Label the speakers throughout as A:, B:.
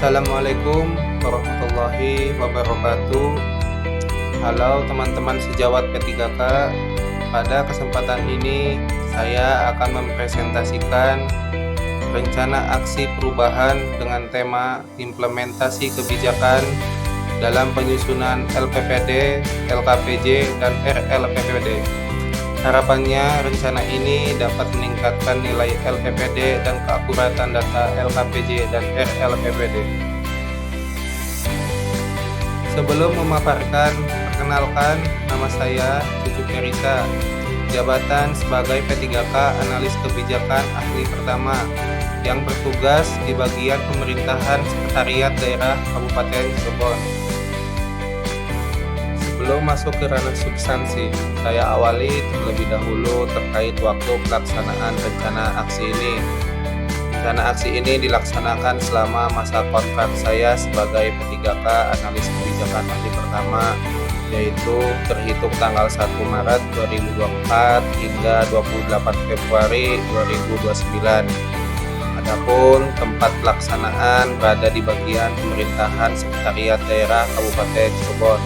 A: Assalamualaikum warahmatullahi wabarakatuh. Halo teman-teman sejawat P3K. Pada kesempatan ini saya akan mempresentasikan rencana aksi perubahan dengan tema implementasi kebijakan dalam penyusunan LPPD, LKPJ, dan RLPPD. Harapannya rencana ini dapat meningkatkan nilai LPPD dan keakuratan data LKPJ dan RLPPD. Sebelum memaparkan, perkenalkan nama saya Cucu Perisa, jabatan sebagai P3K Analis Kebijakan Ahli Pertama yang bertugas di bagian pemerintahan Sekretariat Daerah Kabupaten Cirebon. Sebelum masuk ke ranah substansi, saya awali terlebih dahulu terkait waktu pelaksanaan rencana aksi ini. Rencana aksi ini dilaksanakan selama masa kontrak saya sebagai P3K Analis Kebijakan Ahli Pertama, yaitu terhitung tanggal 1 Maret 2024 hingga 28 Februari 2029. Adapun tempat pelaksanaan berada di bagian pemerintahan Sekretariat Daerah Kabupaten Cirebon.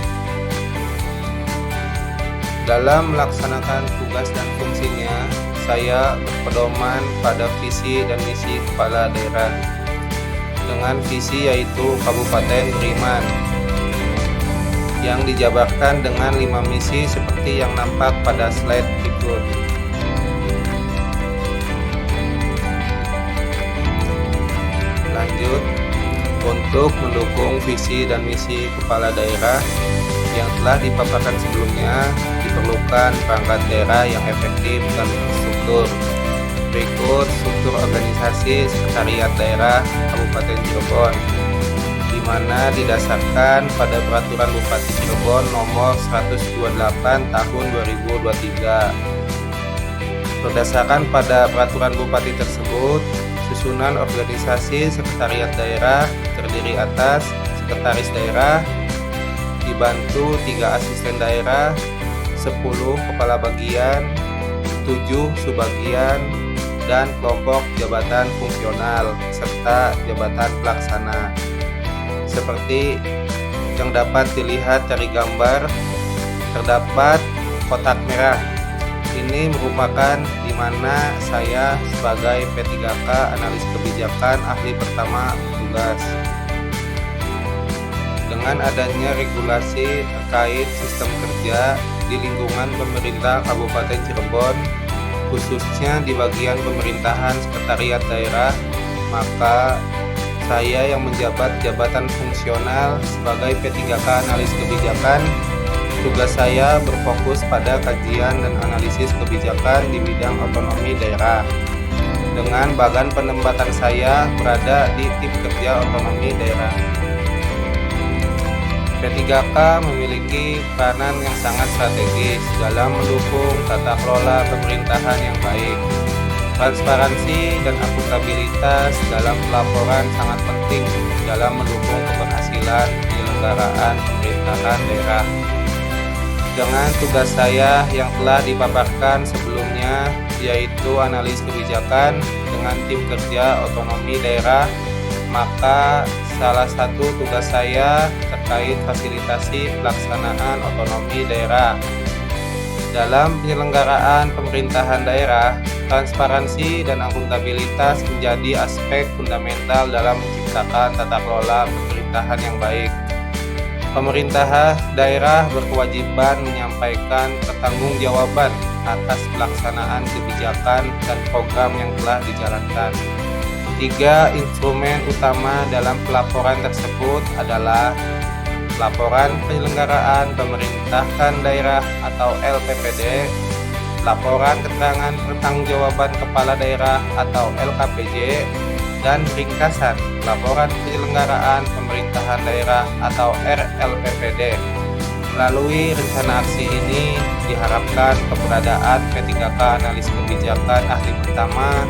A: Dalam melaksanakan tugas dan fungsinya, saya berpedoman pada visi dan misi kepala daerah. Dengan visi yaitu Kabupaten Beriman, yang dijabarkan dengan 5 misi seperti yang nampak pada slide berikut. Lanjut, untuk mendukung visi dan misi kepala daerah yang telah dipaparkan sebelumnya, diperlukan perangkat daerah yang efektif dan terstruktur. Berikut struktur organisasi Sekretariat Daerah Kabupaten Cirebon, di mana didasarkan pada Peraturan Bupati Cirebon Nomor 128 Tahun 2023. Berdasarkan pada Peraturan Bupati tersebut, susunan organisasi Sekretariat Daerah terdiri atas Sekretaris Daerah, dibantu 3 asisten daerah, 10 kepala bagian, 7 subbagian, dan kelompok jabatan fungsional serta jabatan pelaksana. Seperti yang dapat dilihat dari gambar, terdapat kotak merah. Ini merupakan di mana saya sebagai P3K Analis Kebijakan Ahli Pertama tugas. Dengan adanya regulasi terkait sistem kerja di lingkungan pemerintah Kabupaten Cirebon, khususnya di bagian pemerintahan Sekretariat Daerah, maka saya yang menjabat jabatan fungsional sebagai P3K Analis Kebijakan, tugas saya berfokus pada kajian dan analisis kebijakan di bidang otonomi daerah. Dengan bagan penempatan saya berada di tim kerja otonomi daerah. P3K memiliki peranan yang sangat strategis dalam mendukung tata kelola pemerintahan yang baik. Transparansi dan akuntabilitas dalam pelaporan sangat penting dalam mendukung keberhasilan penyelenggaraan pemerintahan daerah. Dengan tugas saya yang telah dipaparkan sebelumnya, yaitu analis kebijakan dengan tim kerja otonomi daerah, maka salah satu tugas saya terkait fasilitasi pelaksanaan otonomi daerah. Dalam penyelenggaraan pemerintahan daerah, transparansi dan akuntabilitas menjadi aspek fundamental dalam menciptakan tata kelola pemerintahan yang baik. Pemerintah daerah berkewajiban menyampaikan pertanggungjawaban atas pelaksanaan kebijakan dan program yang telah dijalankan. 3 instrumen utama dalam pelaporan tersebut adalah laporan penyelenggaraan pemerintahan daerah atau LPPD, laporan keterangan pertanggungjawaban kepala daerah atau LKPJ, dan ringkasan laporan penyelenggaraan pemerintahan daerah atau RLPPD. Melalui rencana aksi ini diharapkan keberadaan P3K Analis Kebijakan Ahli Pertama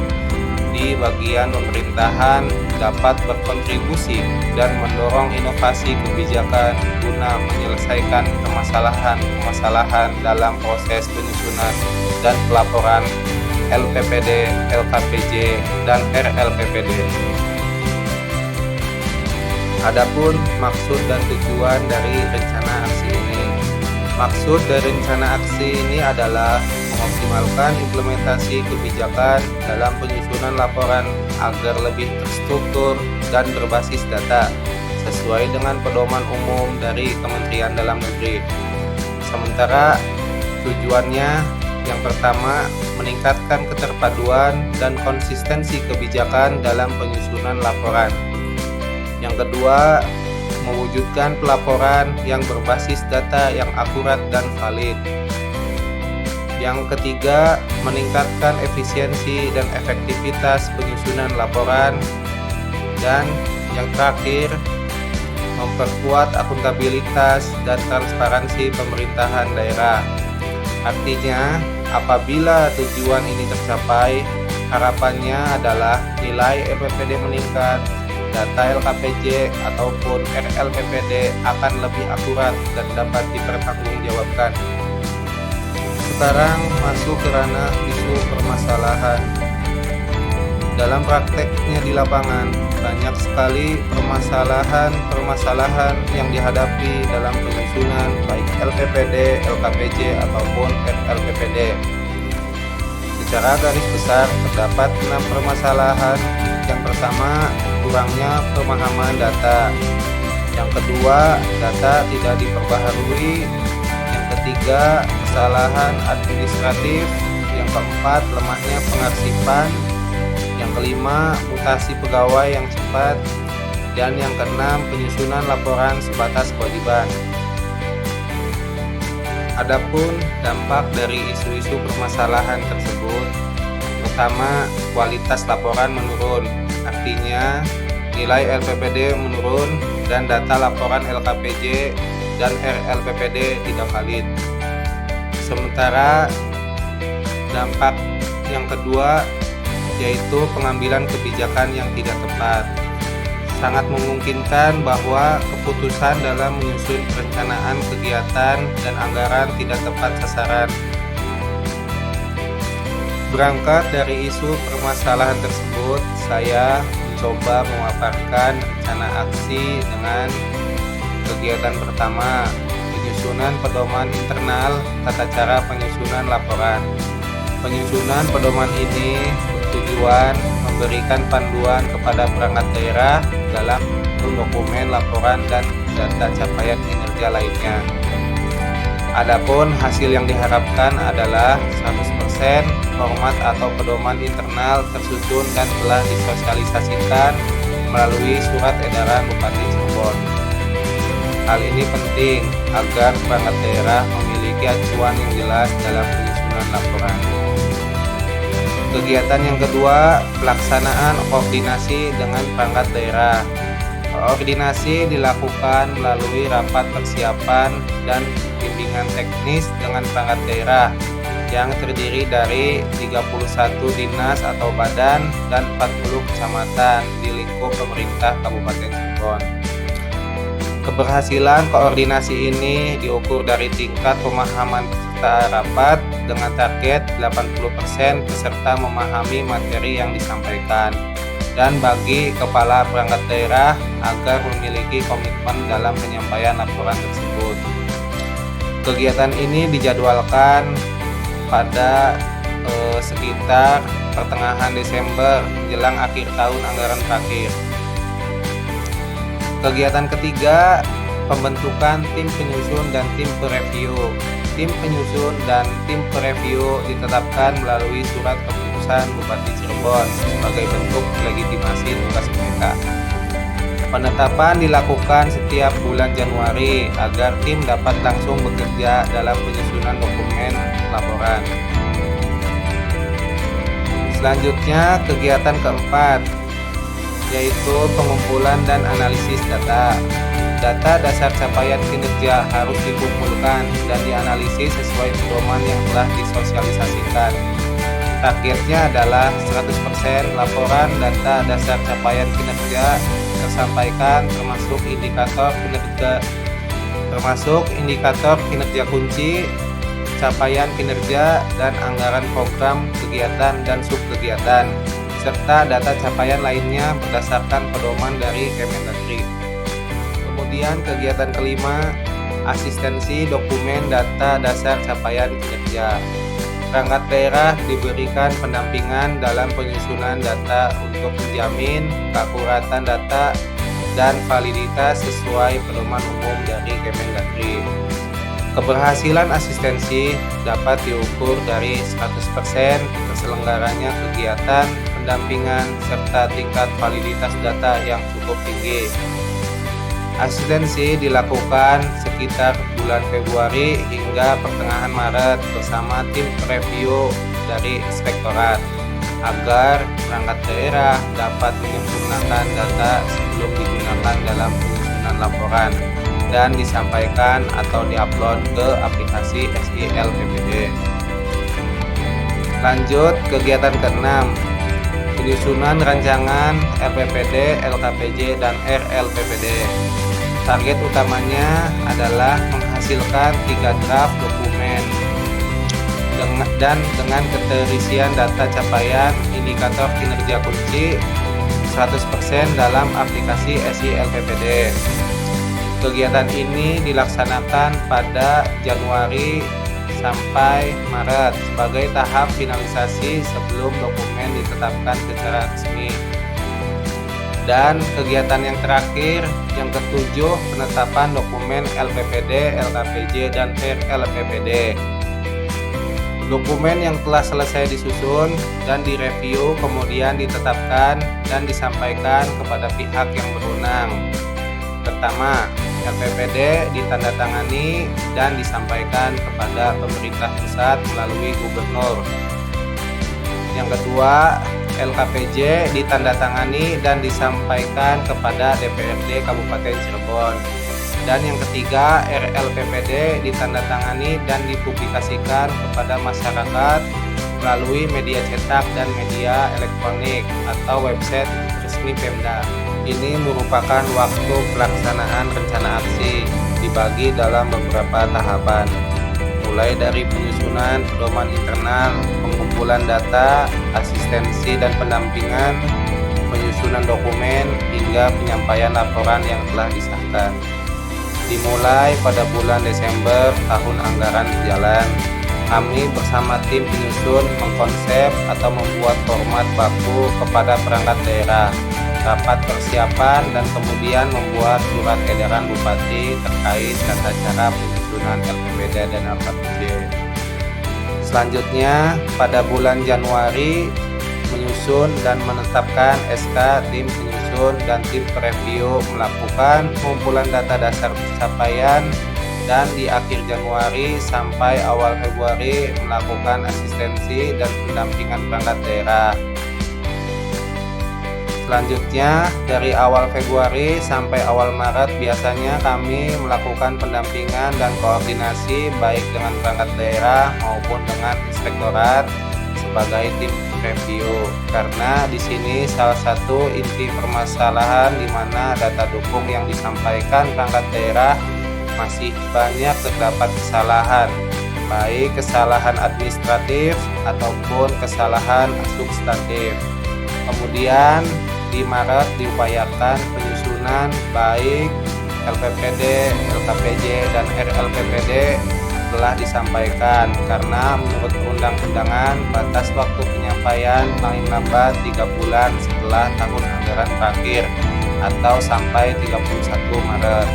A: di bagian pemerintahan dapat berkontribusi dan mendorong inovasi kebijakan guna menyelesaikan permasalahan dalam proses penyusunan dan pelaporan LPPD, LKPJ, dan RLPPD. Adapun maksud dan tujuan dari rencana aksi ini. Maksud dari rencana aksi ini adalah mengoptimalkan implementasi kebijakan dalam penyusunan laporan agar lebih terstruktur dan berbasis data sesuai dengan pedoman umum dari Kementerian Dalam Negeri. Sementara tujuannya yang pertama, meningkatkan keterpaduan dan konsistensi kebijakan dalam penyusunan laporan. Yang kedua, mewujudkan pelaporan yang berbasis data yang akurat dan valid. Yang ketiga, meningkatkan efisiensi dan efektivitas penyusunan laporan. Dan yang terakhir, memperkuat akuntabilitas dan transparansi pemerintahan daerah. Artinya, apabila tujuan ini tercapai, harapannya adalah nilai LPPD meningkat, data LKPJ ataupun RLPPD akan lebih akurat dan dapat dipertanggungjawabkan. Sekarang masuk ke ranah isu permasalahan. Dalam prakteknya di lapangan, banyak sekali permasalahan yang dihadapi dalam penyusunan baik LPPD, LKPJ ataupun RLPPD. Secara garis besar terdapat 6 permasalahan. Yang pertama, kurangnya pemahaman data. Yang kedua, data tidak diperbaharui. Yang ketiga, kesalahan administratif. Yang keempat, lemahnya pengarsipan. Yang kelima, mutasi pegawai yang cepat. Dan yang keenam, penyusunan laporan sebatas kewajiban. Adapun dampak dari isu-isu permasalahan tersebut, pertama, kualitas laporan menurun. Artinya, nilai LPPD menurun dan data laporan LKPJ dan RLPPD tidak valid. Sementara dampak yang kedua yaitu pengambilan kebijakan yang tidak tepat. Sangat memungkinkan bahwa keputusan dalam menyusun perencanaan kegiatan dan anggaran tidak tepat sasaran. Berangkat dari isu permasalahan tersebut, saya mencoba memaparkan rencana aksi dengan kegiatan pertama, penyusunan pedoman internal tata cara penyusunan laporan. Penyusunan pedoman ini bertujuan memberikan panduan kepada perangkat daerah dalam dokumen laporan dan data capaian kinerja lainnya. Adapun hasil yang diharapkan adalah 100% format atau pedoman internal tersusun dan telah disosialisasikan melalui surat edaran Bupati Cirebon. Hal ini penting agar perangkat daerah memiliki acuan yang jelas dalam penyusunan laporan. Kegiatan yang kedua, pelaksanaan koordinasi dengan perangkat daerah. Koordinasi dilakukan melalui rapat persiapan dan bimbingan teknis dengan perangkat daerah yang terdiri dari 31 dinas atau badan dan 40 kecamatan di lingkup pemerintah Kabupaten Cirebon. Keberhasilan koordinasi ini diukur dari tingkat pemahaman peserta rapat dengan target 80% peserta memahami materi yang disampaikan, dan bagi kepala perangkat daerah agar memiliki komitmen dalam penyampaian laporan tersebut. Kegiatan ini dijadwalkan pada sekitar pertengahan Desember menjelang akhir tahun anggaran terakhir. Kegiatan ketiga, pembentukan tim penyusun dan tim pereview. Tim penyusun dan tim pereview ditetapkan melalui surat keputusan Bupati Cirebon sebagai bentuk legitimasi tugas mereka. Penetapan dilakukan setiap bulan Januari agar tim dapat langsung bekerja dalam penyusunan dokumen laporan. Selanjutnya, kegiatan keempat, yaitu pengumpulan dan analisis data. Data dasar capaian kinerja harus dikumpulkan dan dianalisis sesuai pedoman yang telah disosialisasikan. Targetnya adalah 100% laporan data dasar capaian kinerja tersampaikan termasuk indikator kinerja kunci, capaian kinerja dan anggaran program kegiatan dan subkegiatan, serta data capaian lainnya berdasarkan pedoman dari Kemendagri. Kemudian kegiatan kelima, asistensi dokumen data dasar capaian kinerja. Perangkat daerah diberikan pendampingan dalam penyusunan data untuk menjamin keakuratan data dan validitas sesuai pedoman umum dari Kemendagri. Keberhasilan asistensi dapat diukur dari 100% terselenggaranya kegiatan pendampingan serta tingkat validitas data yang cukup tinggi. Asistensi dilakukan sekitar bulan Februari hingga pertengahan Maret bersama tim review dari inspektorat agar perangkat daerah dapat menyempurnakan data sebelum digunakan dalam penyusunan laporan dan disampaikan atau diupload ke aplikasi SI-LPPD. Lanjut kegiatan ke-6, penyusunan rancangan LPPD, LKPJ, dan RLPPD. Target utamanya adalah menghasilkan 3 draft dokumen dan dengan keterisian data capaian indikator kinerja kunci 100% dalam aplikasi SI-LPPD. Kegiatan ini dilaksanakan pada Januari sampai Maret sebagai tahap finalisasi sebelum dokumen ditetapkan secara resmi. Dan kegiatan yang terakhir, yang ke-7, penetapan dokumen LPPD, LKPJ, dan RLPPD. Dokumen yang telah selesai disusun dan direview kemudian ditetapkan dan disampaikan kepada pihak yang berwenang. Pertama, LPPD ditandatangani dan disampaikan kepada pemerintah pusat melalui gubernur. Yang kedua, LKPJ ditandatangani dan disampaikan kepada DPRD Kabupaten Cirebon. Dan yang ketiga, RLPPD ditandatangani dan dipublikasikan kepada masyarakat melalui media cetak dan media elektronik atau website resmi Pemda. Ini merupakan waktu pelaksanaan rencana aksi dibagi dalam beberapa tahapan, mulai dari penyusunan pedoman internal, pengumpulan data, asistensi dan pendampingan, penyusunan dokumen, hingga penyampaian laporan yang telah disahkan. Dimulai pada bulan Desember tahun anggaran berjalan, kami bersama tim penyusun mengkonsep atau membuat format baku kepada perangkat daerah, rapat persiapan, dan kemudian membuat surat edaran Bupati terkait tata cara penyusunan LPPD dan LKPJ. Selanjutnya, pada bulan Januari, menyusun dan menetapkan SK tim penyusun dan tim review melakukan pengumpulan data dasar pencapaian, dan di akhir Januari sampai awal Februari melakukan asistensi dan pendampingan perangkat daerah. Selanjutnya, dari awal Februari sampai awal Maret biasanya kami melakukan pendampingan dan koordinasi baik dengan perangkat daerah maupun dengan inspektorat sebagai tim review, karena di sini salah satu inti permasalahan di mana data dukung yang disampaikan perangkat daerah masih banyak terdapat kesalahan, baik kesalahan administratif ataupun kesalahan substantif. Kemudian di Maret diupayakan penyusunan baik LPPD, LKPJ, dan RLPPD telah disampaikan karena menurut perundang-undangan batas waktu penyampaian paling lambat 3 bulan setelah tahun anggaran berakhir atau sampai 31 Maret.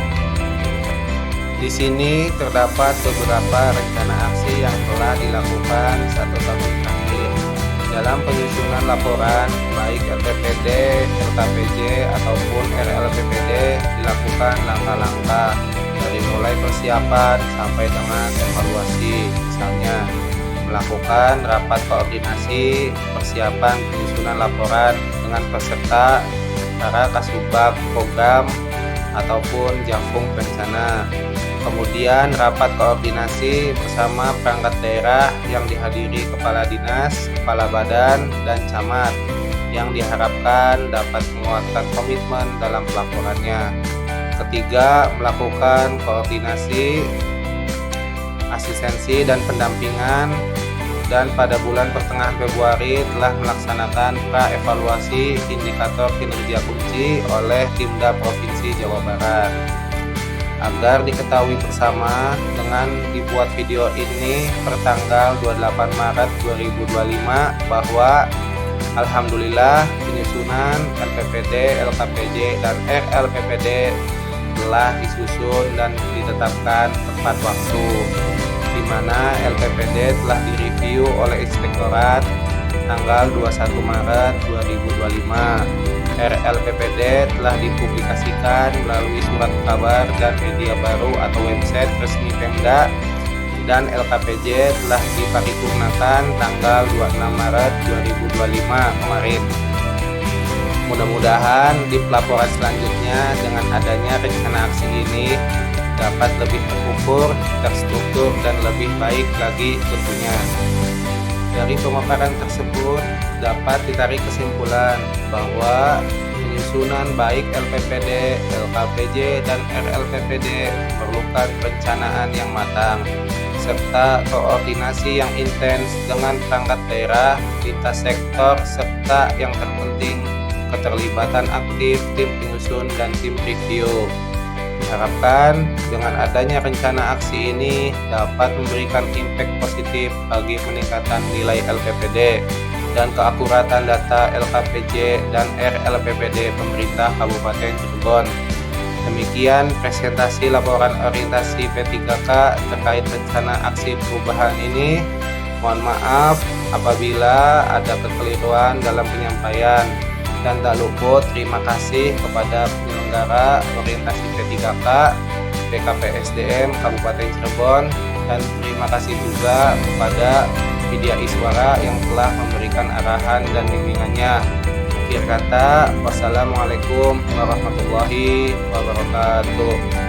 A: Di sini terdapat beberapa rencana aksi yang telah dilakukan 1 tahun terakhir dalam penyusunan laporan baik LPPD, LKPJ, ataupun RLPPD. Dilakukan langkah-langkah dari mulai persiapan sampai dengan evaluasi, misalnya melakukan rapat koordinasi persiapan penyusunan laporan dengan peserta para kasubag program ataupun Jakpung Perencana. Kemudian rapat koordinasi bersama perangkat daerah yang dihadiri kepala dinas, kepala badan, dan camat yang diharapkan dapat menguatkan komitmen dalam pelaporannya. Ketiga, melakukan koordinasi, asistensi, dan pendampingan, dan pada bulan pertengahan Februari telah melaksanakan pra-evaluasi indikator kinerja kunci oleh Timda Provinsi Jawa Barat. Agar diketahui bersama, dengan dibuat video ini pertanggal 28 Maret 2025 bahwa alhamdulillah penyusunan LPPD, LKPJ, dan RLPPD telah disusun dan ditetapkan tepat waktu, di mana LPPD telah direview oleh Inspektorat tanggal 21 Maret 2025. RLPPD telah dipublikasikan melalui surat kabar dan media baru atau website resmi Pemda, dan LKPJ telah diparipurnakan tanggal 26 Maret 2025 kemarin. Mudah-mudahan di pelaporan selanjutnya dengan adanya rencana aksi ini dapat lebih terukur, terstruktur, dan lebih baik lagi tentunya. Dari pemaparan tersebut dapat ditarik kesimpulan bahwa penyusunan baik LPPD, LKPJ, dan RLPPD memerlukan perencanaan yang matang serta koordinasi yang intens dengan perangkat daerah, lintas sektor, serta yang terpenting keterlibatan aktif tim penyusun dan tim review. Diharapkan dengan adanya rencana aksi ini dapat memberikan impact positif bagi peningkatan nilai LPPD dan keakuratan data LKPJ dan RLPPD pemerintah Kabupaten Cirebon. Demikian presentasi laporan orientasi P3K terkait rencana aksi perubahan ini. Mohon maaf apabila ada kekeliruan dalam penyampaian. Dan tak luput terima kasih kepada penyelenggara orientasi P3K, BKPSDM Kabupaten Cirebon, dan terima kasih juga kepada Widya Iswara yang telah memberikan arahan dan bimbingannya. Akhir kata, wassalamualaikum warahmatullahi wabarakatuh.